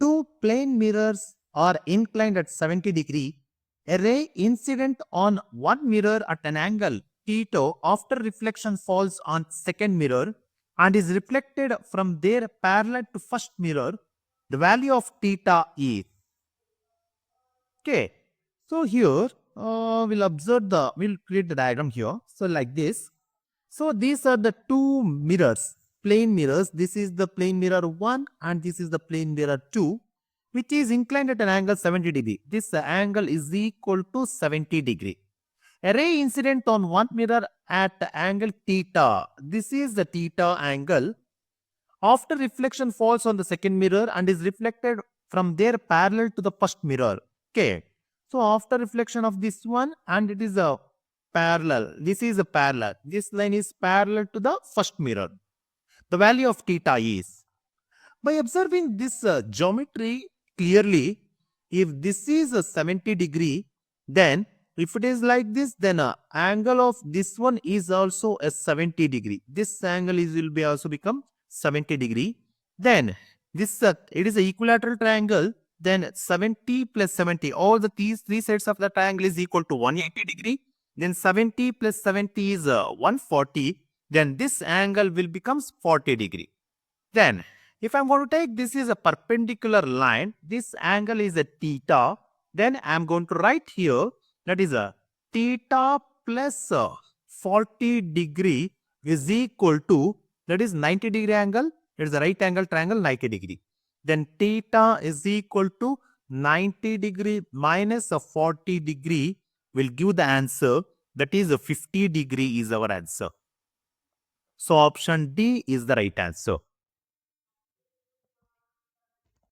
two plane mirrors are inclined at 70 degree, a ray incident on one mirror at an angle theta after reflection falls on second mirror and is reflected from there parallel to first mirror. The value of theta is. Okay. So here we'll create the diagram here. So like this. So these are the two mirrors, plane mirrors. This is the plane mirror 1 and this is the plane mirror 2, which is inclined at an angle 70 degree. This angle is equal to 70 degree. A ray incident on one mirror at the angle theta. This is the theta angle. After reflection falls on the second mirror and is reflected from there parallel to the first mirror. Okay. So after reflection of this one and it is a parallel. This is a parallel. This line is parallel to the first mirror. The value of theta is. By observing this geometry clearly, if this is a 70 degree, then if it is like this, then angle of this one is also a 70 degree. This angle will be also become 70 degree. Then this it is a equilateral triangle. Then 70 plus 70, all these three sides of the triangle is equal to 180 degree. Then 70 plus 70 is 140. Then this angle will become 40 degree. Then if I'm going to take this is a perpendicular line, this angle is a theta. Then I'm going to write here that is a theta plus 40 degree is equal to, that is 90 degree angle. It is a right angle triangle 90 degree. Then theta is equal to 90 degree minus a 40 degree will give the answer, that is a 50 degree is our answer. So option D is the right answer.